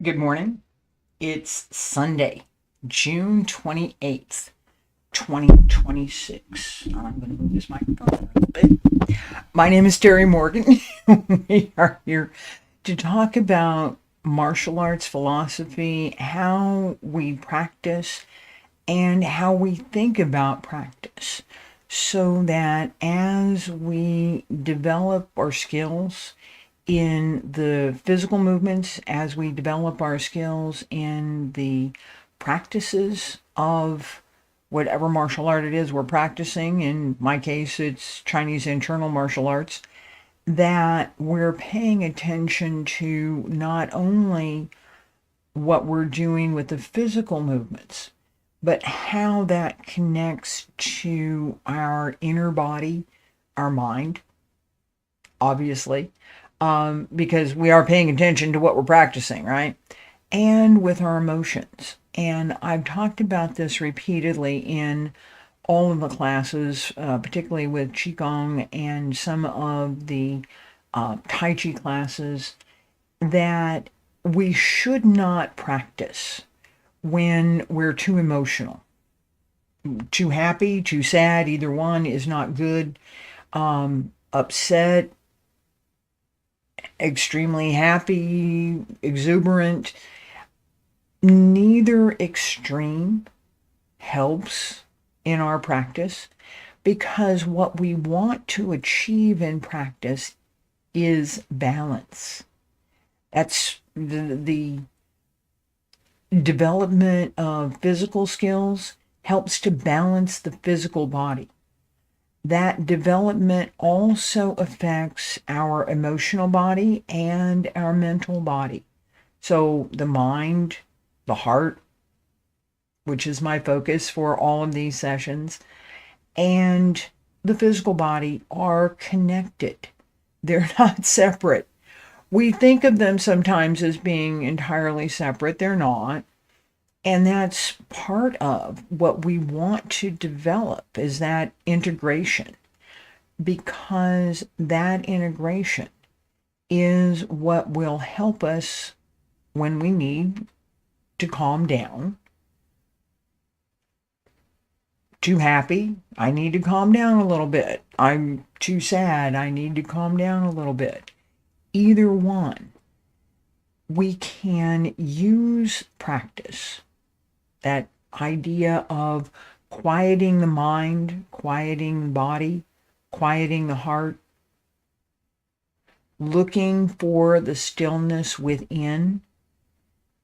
Good morning. It's Sunday, June 28th, 2026. I'm going to move this microphone a little bit. My name is Terry Morgan. We are here to talk about martial arts philosophy, how we practice, and how we think about practice, so that as we develop our skills in the physical movements, as we develop our skills in the practices of whatever martial art it is we're practicing, in my case, it's Chinese internal martial arts, that we're paying attention to not only what we're doing with the physical movements, but how that connects to our inner body, our mind, obviously, because we are paying attention to what we're practicing, right? And with our emotions. And I've talked about this repeatedly in all of the classes, particularly with Qigong and some of the Tai Chi classes, that we should not practice when we're too emotional. Too happy, too sad, either one is not good. Upset, extremely happy, exuberant. Neither extreme helps in our practice, because what we want to achieve in practice is balance. That's the development of physical skills helps to balance the physical body. That development also affects our emotional body and our mental body. So the mind, the heart, which is my focus for all of these sessions, and the physical body are connected. They're not separate. We think of them sometimes as being entirely separate. They're not. And that's part of what we want to develop, is that integration, because that integration is what will help us when we need to calm down. Too happy, I need to calm down a little bit. I'm too sad, I need to calm down a little bit. Either one, we can use practice, that idea of quieting the mind, quieting the body, quieting the heart, looking for the stillness within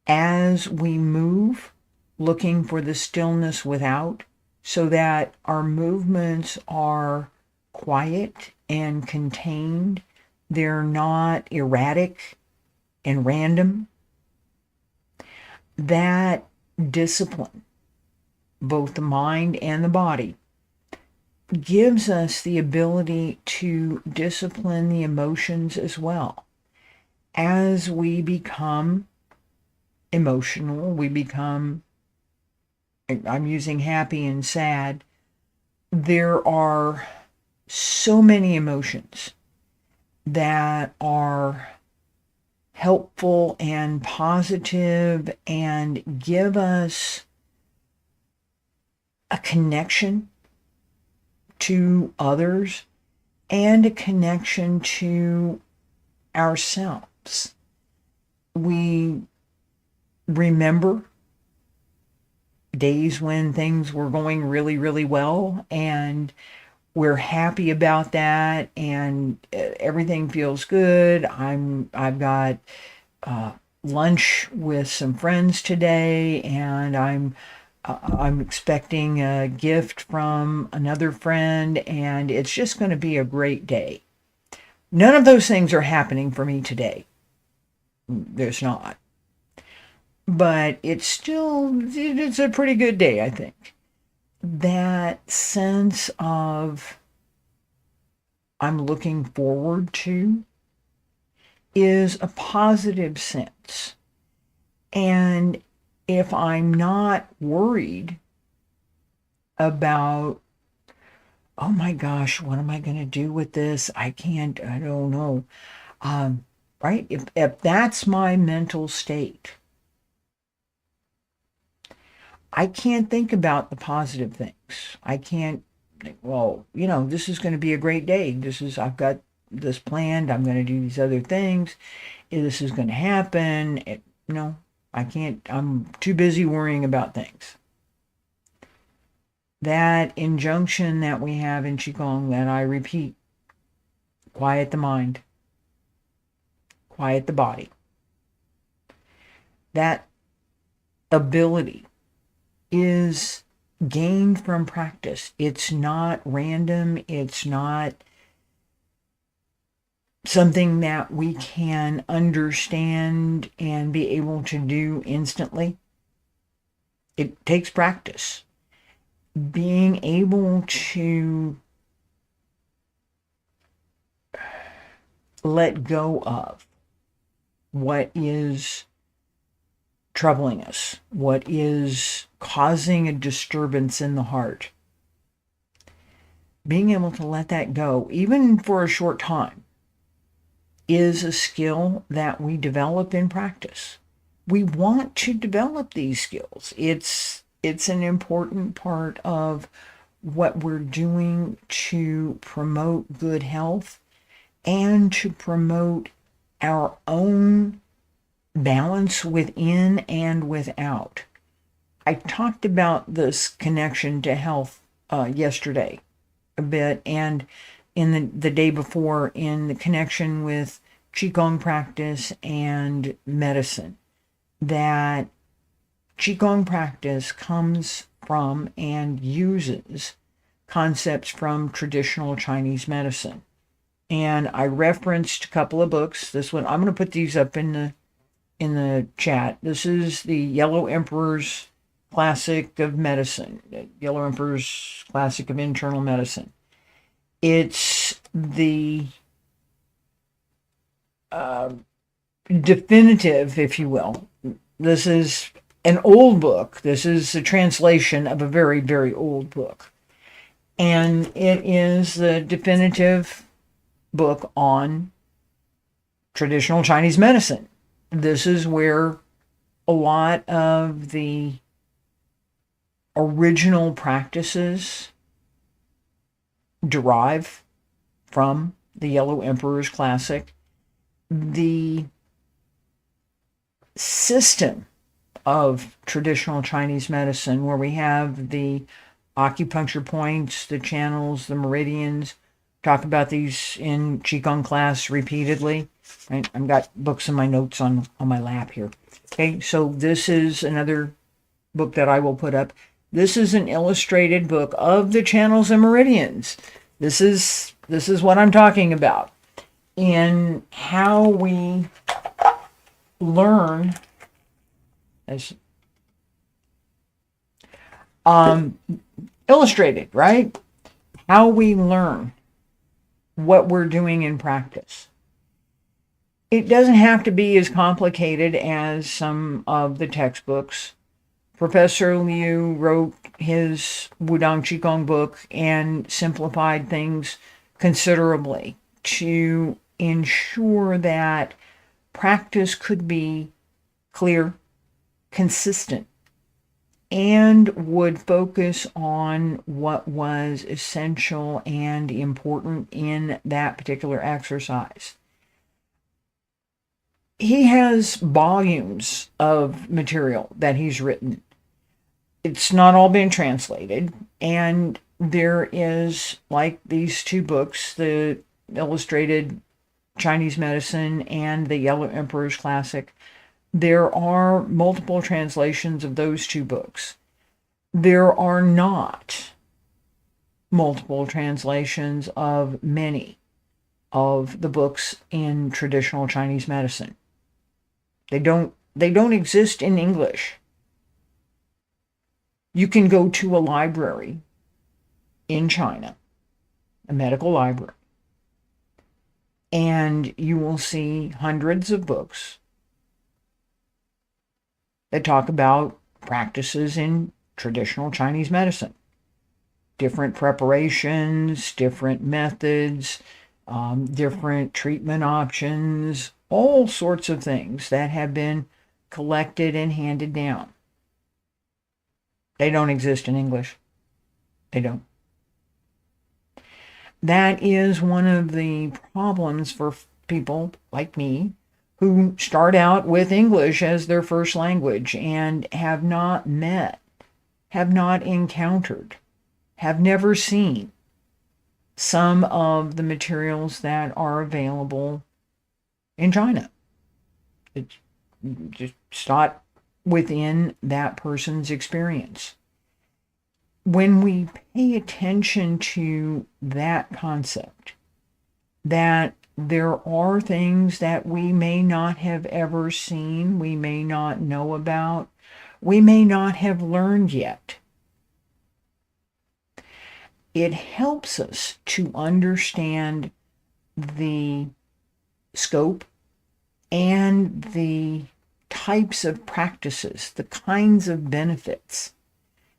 as we move, looking for the stillness without, so that our movements are quiet and contained. They're not erratic and random. That discipline, both the mind and the body, gives us the ability to discipline the emotions as well. As we become emotional, we become, I'm using happy and sad, there are so many emotions that are helpful and positive and give us a connection to others and a connection to ourselves. We remember days when things were going really, really well, and we're happy about that, and everything feels good. I've got lunch with some friends today, and I'm expecting a gift from another friend, and it's just going to be a great day. None of those things are happening for me today. There's not. But it's a pretty good day, I think. That sense of I'm looking forward to is a positive sense. And if I'm not worried about, oh my gosh, what am I going to do with this? I don't know. Right? If that's my mental state, I can't think about the positive things. I can't think, well, this is going to be a great day. I've got this planned. I'm going to do these other things. This is going to happen. No, I can't. I'm too busy worrying about things. That injunction that we have in Qigong that I repeat, quiet the mind, quiet the body. That ability is gained from practice. It's not random. It's not something that we can understand and be able to do instantly. It takes practice. Being able to let go of what is troubling us, what is causing a disturbance in the heart. Being able to let that go, even for a short time, is a skill that we develop in practice. We want to develop these skills. It's an important part of what we're doing to promote good health and to promote our own balance within and without. I talked about this connection to health yesterday a bit, and in the day before, in the connection with Qigong practice and medicine, that Qigong practice comes from and uses concepts from traditional Chinese medicine. And I referenced a couple of books. This one, I'm going to put these up in the chat. This is the Yellow Emperor's Classic of Medicine, Yellow Emperor's Classic of Internal Medicine. It's the definitive, if you will. This is an old book. This is a translation of a very, very old book. And it is the definitive book on traditional Chinese medicine. This is where a lot of the original practices derive from the Yellow Emperor's Classic. The system of traditional Chinese medicine, where we have the acupuncture points, the channels, the meridians, talk about these in Qigong class repeatedly. Right? I've got books in my notes on my lap here. Okay, so this is another book that I will put up. This is an illustrated book of the channels and meridians. This is what I'm talking about. In how we learn as illustrated, right? How we learn what we're doing in practice. It doesn't have to be as complicated as some of the textbooks. Professor Liu wrote his Wudang Qigong book and simplified things considerably to ensure that practice could be clear, consistent, and would focus on what was essential and important in that particular exercise. He has volumes of material that he's written. It's not all been translated, and there is, like these two books, the Illustrated Chinese Medicine and the Yellow Emperor's Classic, there are multiple translations of those two books. There are not multiple translations of many of the books in traditional Chinese medicine. They don't exist in English. You can go to a library in China, a medical library, and you will see hundreds of books that talk about practices in traditional Chinese medicine. Different preparations, different methods, different treatment options, all sorts of things that have been collected and handed down. They don't exist in English. They don't. That is one of the problems for people like me who start out with English as their first language and have not met, have not encountered, have never seen some of the materials that are available in China. It's just not within that person's experience. When we pay attention to that concept, that there are things that we may not have ever seen, we may not know about, we may not have learned yet, it helps us to understand the scope and the types of practices, the kinds of benefits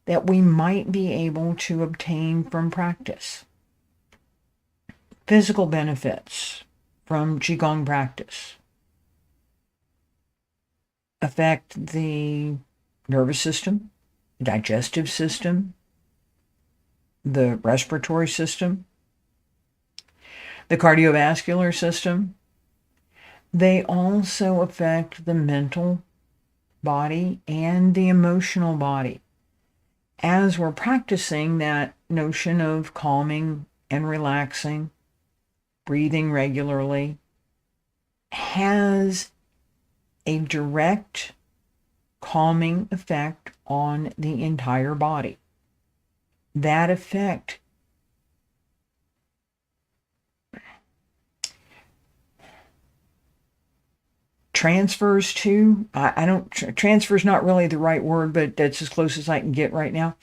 that we might be able to obtain from practice. Physical benefits from Qigong practice affect the nervous system, digestive system, the respiratory system, the cardiovascular system. They also affect the mental body and the emotional body. As we're practicing that notion of calming and relaxing, breathing regularly, has a direct calming effect on the entire body. That effect transfers to, transfer is not really the right word, but that's as close as I can get right now.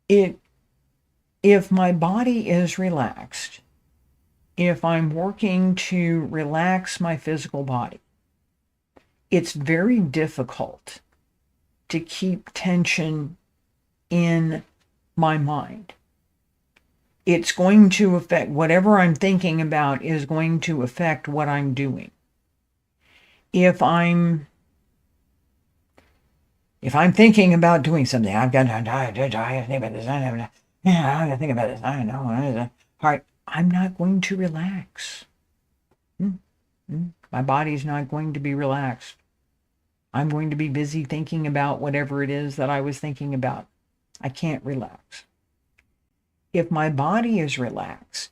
If my body is relaxed, if I'm working to relax my physical body, it's very difficult to keep tension in my mind. It's going to affect whatever I'm thinking about, is going to affect what I'm doing. If I'm thinking about doing something, I've got to think about this. I got to think about this. I know. All right, I'm not going to relax. My body's not going to be relaxed. I'm going to be busy thinking about whatever it is that I was thinking about. I can't relax. If my body is relaxed,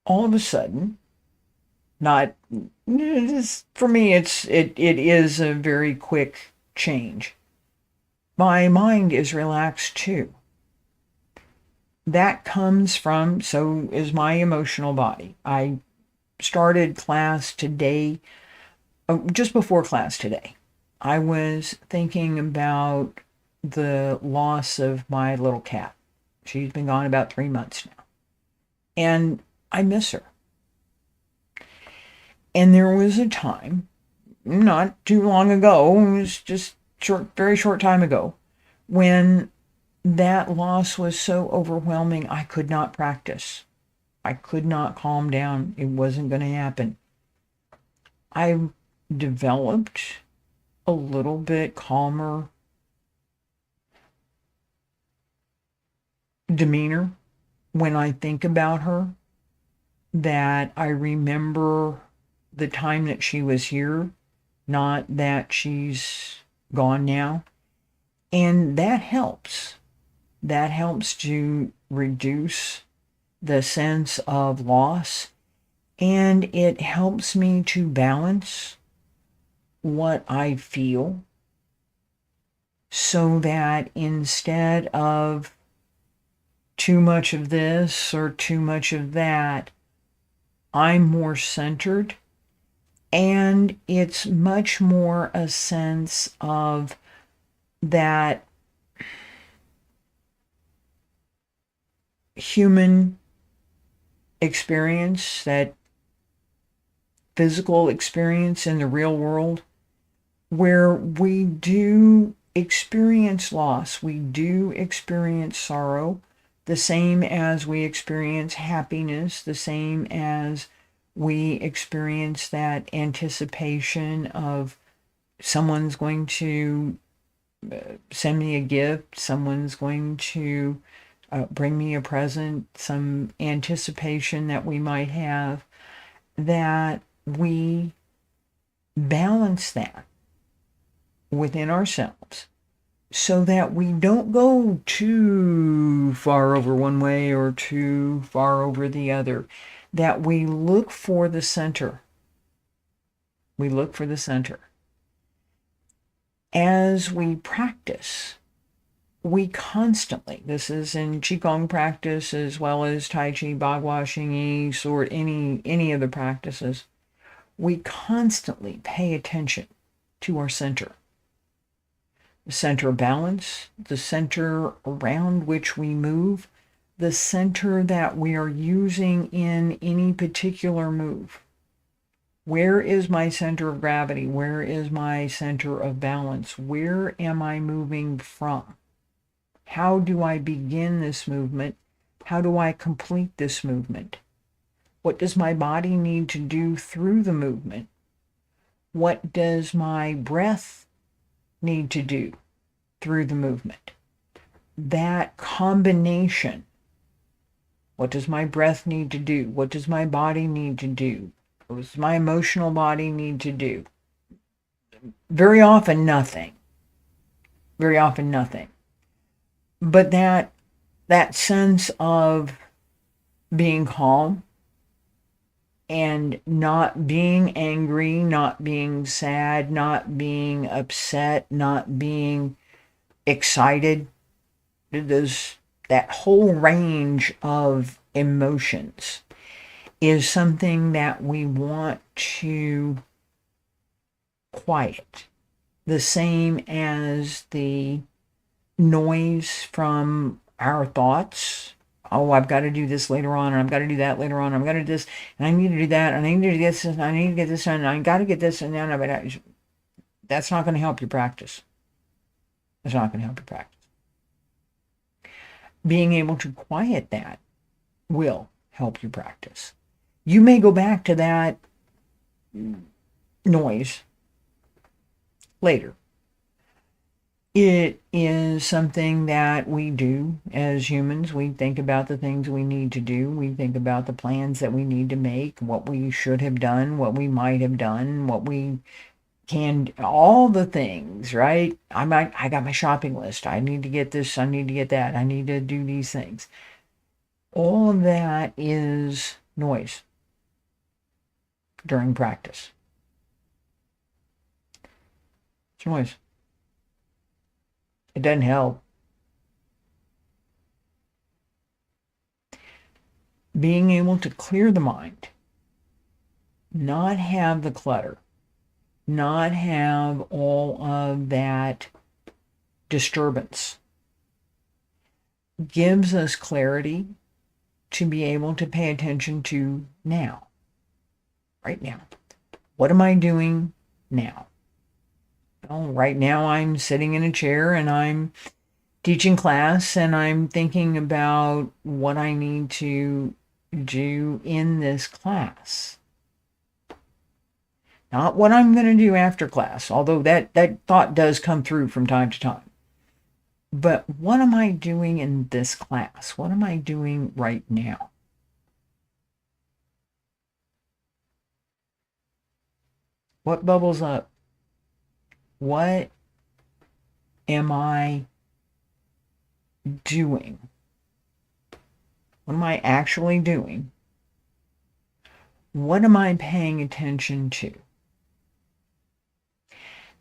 all of a sudden, for me, it is a very quick change. My mind is relaxed too. That comes from, so is my emotional body. I started class today, just before class today. I was thinking about the loss of my little cat. She's been gone about 3 months now. And I miss her. And there was a time, not too long ago, it was just very short time ago, when that loss was so overwhelming, I could not practice. I could not calm down. It wasn't going to happen. I developed a little bit calmer demeanor when I think about her, that I remember the time that she was here, not that she's gone now. And that helps. That helps to reduce the sense of loss, and it helps me to balance what I feel, so that instead of too much of this or too much of that, I'm more centered, and it's much more a sense of that human experience, that physical experience in the real world, where we do experience loss, we do experience sorrow, the same as we experience happiness, the same as we experience that anticipation of someone's going to send me a gift, someone's going to bring me a present, some anticipation that we might have, that we balance that within ourselves so that we don't go too far over one way or too far over the other, that we look for the center. We look for the center. As we practice, we constantly, this is in Qigong practice as well as Tai Chi, Bagua, Xingyi, sword, any of the practices, we constantly pay attention to our center. The center of balance, the center around which we move, the center that we are using in any particular move. Where is my center of gravity? Where is my center of balance? Where am I moving from? How do I begin this movement? How do I complete this movement? What does my body need to do through the movement? What does my breath need to do through the movement? That combination. What does my breath need to do? What does my body need to do? What does my emotional body need to do? Very often, nothing. Very often, nothing. But that sense of being calm and not being angry, not being sad, not being upset, not being excited, that whole range of emotions is something that we want to quiet. The same as the noise from our thoughts. Oh, I've got to do this later on, and I've got to do that later on. I've got to do this, and I need to do that, and I need to do this, and I need to get this done, and I got to get this, and then that's not going to help your practice. That's not going to help your practice. Being able to quiet that will help you practice. You may go back to that noise later. It is something that we do as humans. We think about the things we need to do. We think about the plans that we need to make, what we should have done, what we might have done, what we can, all the things, right? I got my shopping list. I need to get this. I need to get that. I need to do these things. All of that is noise during practice. It's noise. It doesn't help. Being able to clear the mind, not have the clutter, not have all of that disturbance, gives us clarity to be able to pay attention to now, right now. What am I doing now? Well, right now I'm sitting in a chair and I'm teaching class and I'm thinking about what I need to do in this class. Not what I'm going to do after class, although that thought does come through from time to time. But what am I doing in this class? What am I doing right now? What bubbles up? What am I doing? What am I actually doing? What am I paying attention to?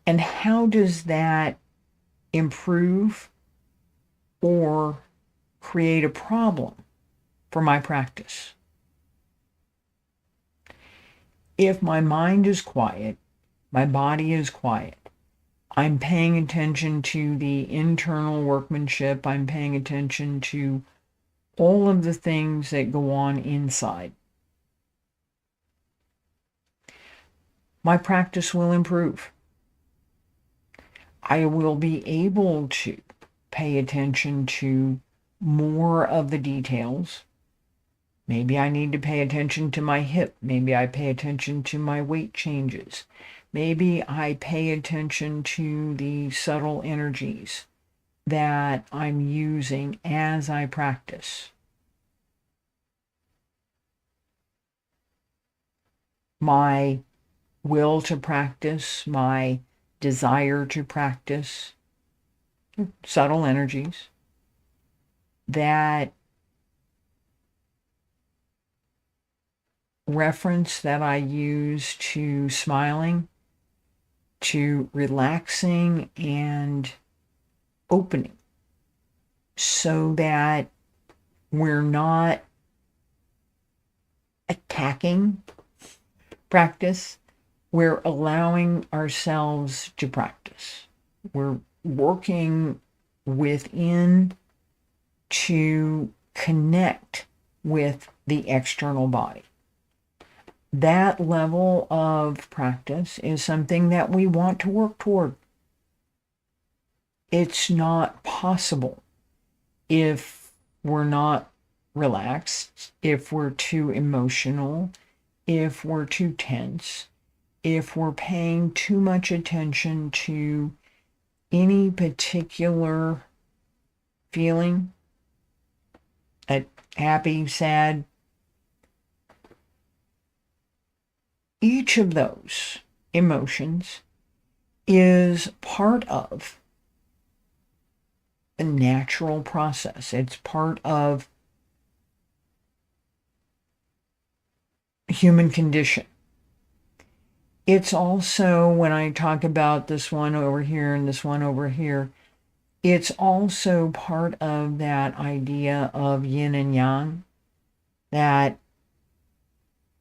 And how does that improve or create a problem for my practice? If my mind is quiet, my body is quiet, I'm paying attention to the internal workmanship, I'm paying attention to all of the things that go on inside, my practice will improve. I will be able to pay attention to more of the details. Maybe I need to pay attention to my hip. Maybe I pay attention to my weight changes. Maybe I pay attention to the subtle energies that I'm using as I practice. My will to practice, my desire to practice, subtle energies that reference that I use to smiling, to relaxing and opening, so that we're not attacking practice. We're allowing ourselves to practice. We're working within to connect with the external body. That level of practice is something that we want to work toward. It's not possible if we're not relaxed, if we're too emotional, if we're too tense, if we're paying too much attention to any particular feeling, happy, sad. Each of those emotions is part of a natural process. It's part of human condition. It's also, when I talk about this one over here and this one over here, it's also part of that idea of yin and yang, that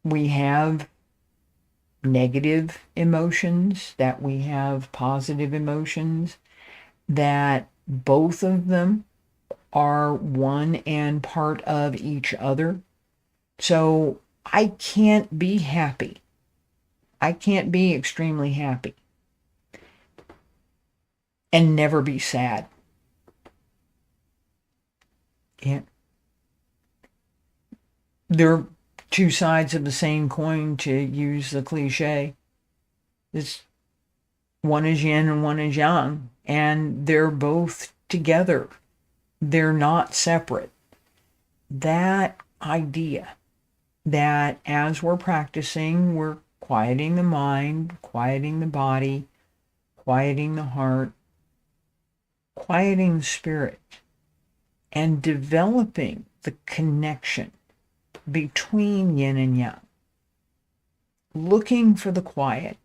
we have negative emotions, that we have positive emotions, that both of them are one and part of each other. So I can't be happy. I can't be extremely happy and never be sad. Can't. They're two sides of the same coin, to use the cliche. It's one is yin and one is yang, and they're both together. They're not separate. That idea that as we're practicing, we're quieting the mind, quieting the body, quieting the heart, quieting the spirit, and developing the connection between yin and yang, looking for the quiet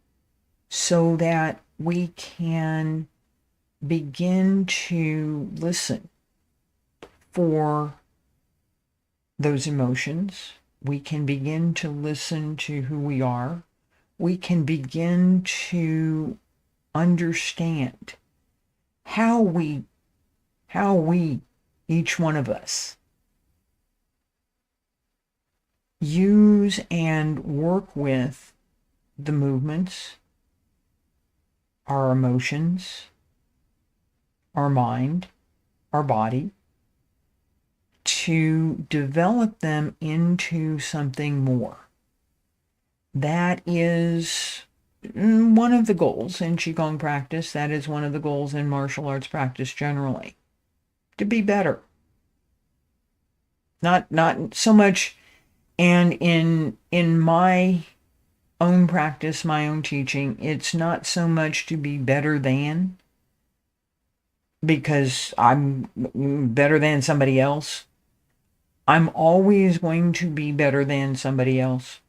so that we can begin to listen for those emotions. We can begin to listen to who we are. We can begin to understand how we, each one of us, use and work with the movements, our emotions, our mind, our body, to develop them into something more. That is one of the goals in Qigong practice. That is one of the goals in martial arts practice generally. To be better. Not so much, and in my own practice, my own teaching, it's not so much to be better than, because I'm better than somebody else. I'm always going to be better than somebody else.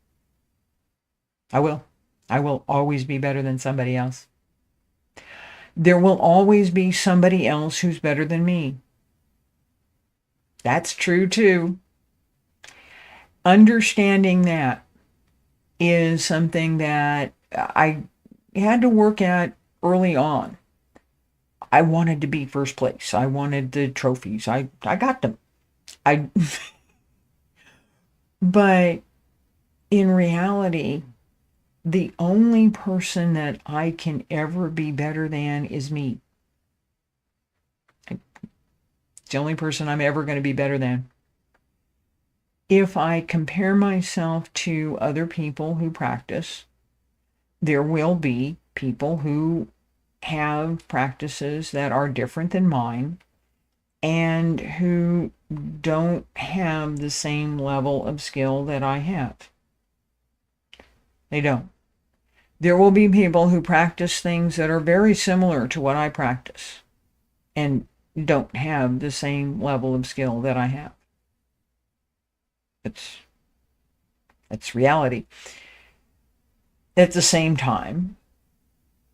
I will always be better than somebody else. There will always be somebody else who's better than me. That's true too. Understanding that is something that I had to work at early on. I wanted to be first place. I wanted the trophies. I got them. But in reality, the only person that I can ever be better than is me. It's the only person I'm ever going to be better than. If I compare myself to other people who practice, there will be people who have practices that are different than mine and who don't have the same level of skill that I have. They don't. There will be people who practice things that are very similar to what I practice and don't have the same level of skill that I have. It's reality. At the same time,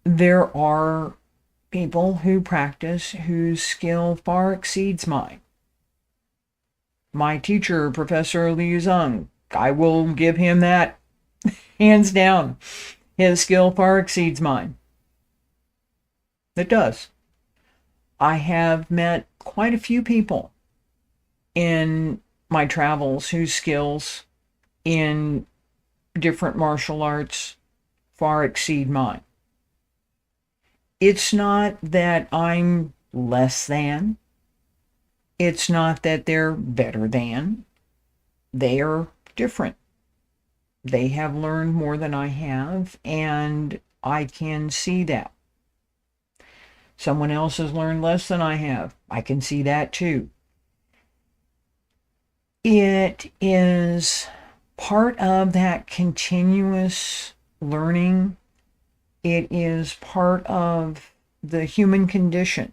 there are people who practice whose skill far exceeds mine. My teacher, Professor Liu Zhang, I will give him that hands down. His skill far exceeds mine. It does. I have met quite a few people in my travels whose skills in different martial arts far exceed mine. It's not that I'm less than. It's not that they're better than. They are different. They have learned more than I have, and I can see that. Someone else has learned less than I have. I can see that too. It is part of that continuous learning. It is part of the human condition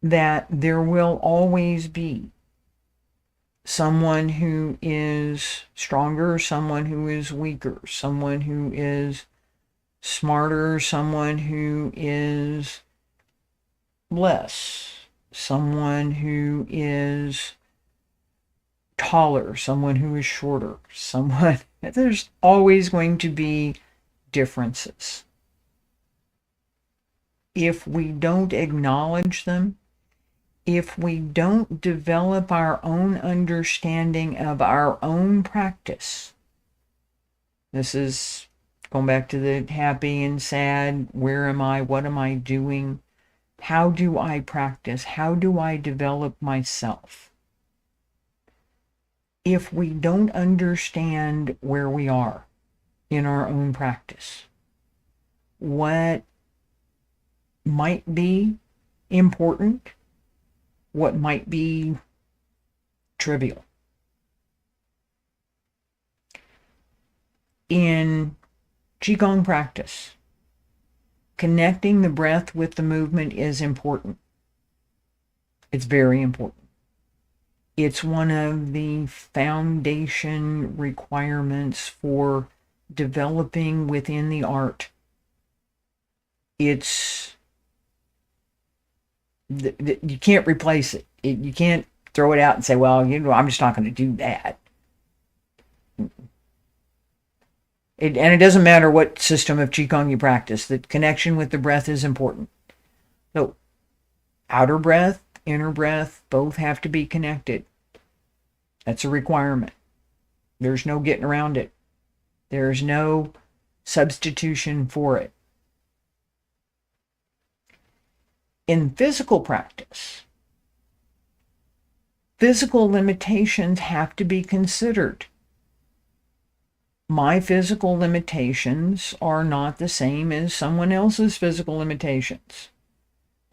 that there will always be someone who is stronger, someone who is weaker, someone who is smarter, someone who is less, someone who is taller, someone who is shorter, someone. There's always going to be differences. If we don't acknowledge them, if we don't develop our own understanding of our own practice, this is going back to the happy and sad, where am I, what am I doing, how do I practice, how do I develop myself? If we don't understand where we are in our own practice, what might be important, what might be trivial. In Qigong practice, connecting the breath with the movement is important. It's very important. It's one of the foundation requirements for developing within the art. You can't replace it. You can't throw it out and say, well, I'm just not going to do that. And it doesn't matter what system of Qigong you practice, the connection with the breath is important. So, outer breath, inner breath, both have to be connected. That's a requirement. There's no getting around it. There's no substitution for it. In physical practice, physical limitations have to be considered. My physical limitations are not the same as someone else's physical limitations.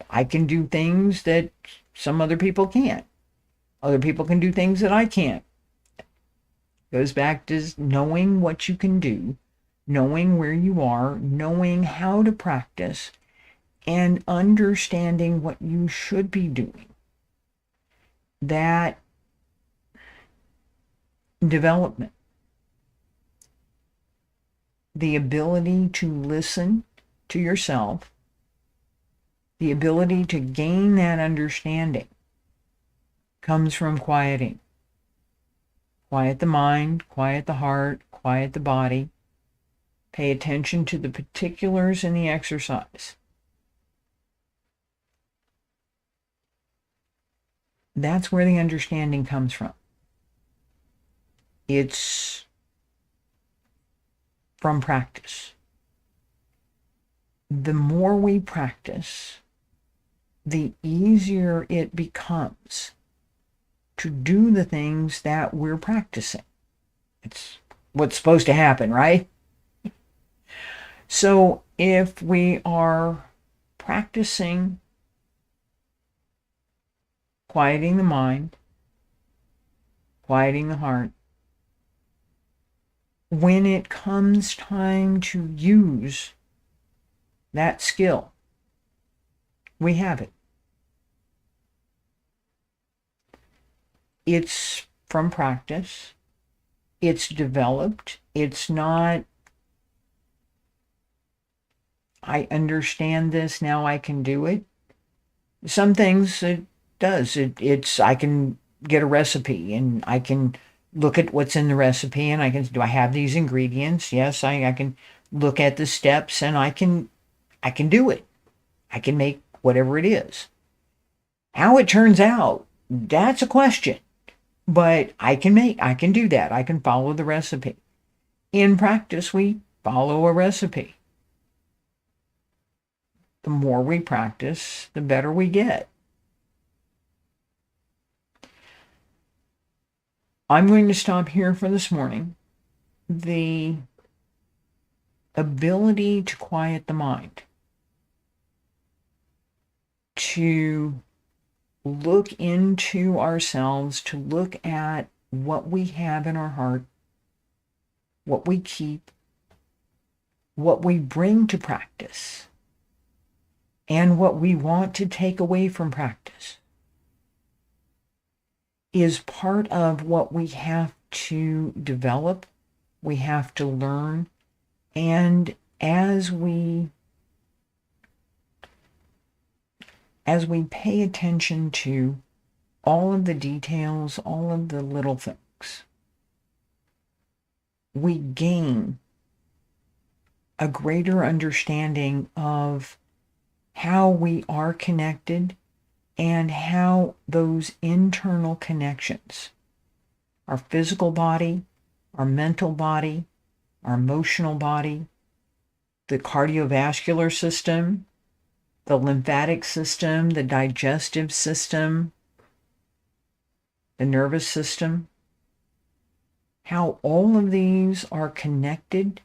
I can do things that some other people can't. Other people can do things that I can't. Goes back to knowing what you can do, knowing where you are, knowing how to practice, and understanding what you should be doing. That development, the ability to listen to yourself, the ability to gain that understanding, comes from quieting. Quiet the mind, quiet the heart, quiet the body. Pay attention to the particulars in the exercise. That's where the understanding comes from. It's from practice. The more we practice, the easier it becomes to do the things that we're practicing. It's what's supposed to happen, right? So if we are practicing quieting the mind, quieting the heart, when it comes time to use that skill, we have it. It's from practice. It's developed. It's not, I understand this, now I can do it. Some things it does. It's, I can get a recipe and I can look at what's in the recipe and I can, do I have these ingredients? Yes, I can look at the steps and I can do it. I can make whatever it is. How it turns out, that's a question. But I can do that. I can follow the recipe. In practice, we follow a recipe. The more we practice, the better we get. I'm going to stop here for this morning. The ability to quiet the mind, to look into ourselves, to look at what we have in our heart, what we keep, what we bring to practice, and what we want to take away from practice is part of what we have to develop, we have to learn, and as we pay attention to all of the details, all of the little things, we gain a greater understanding of how we are connected and how those internal connections, our physical body, our mental body, our emotional body, the cardiovascular system, the lymphatic system, the digestive system, the nervous system, how all of these are connected.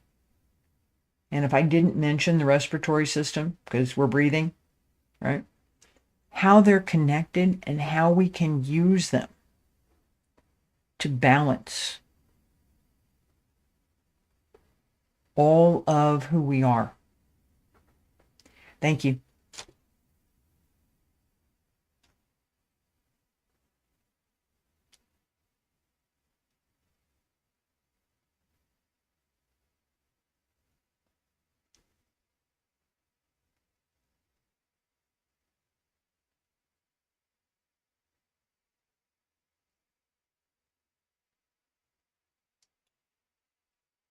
And if I didn't mention the respiratory system, because we're breathing, right? How they're connected and how we can use them to balance all of who we are. Thank you.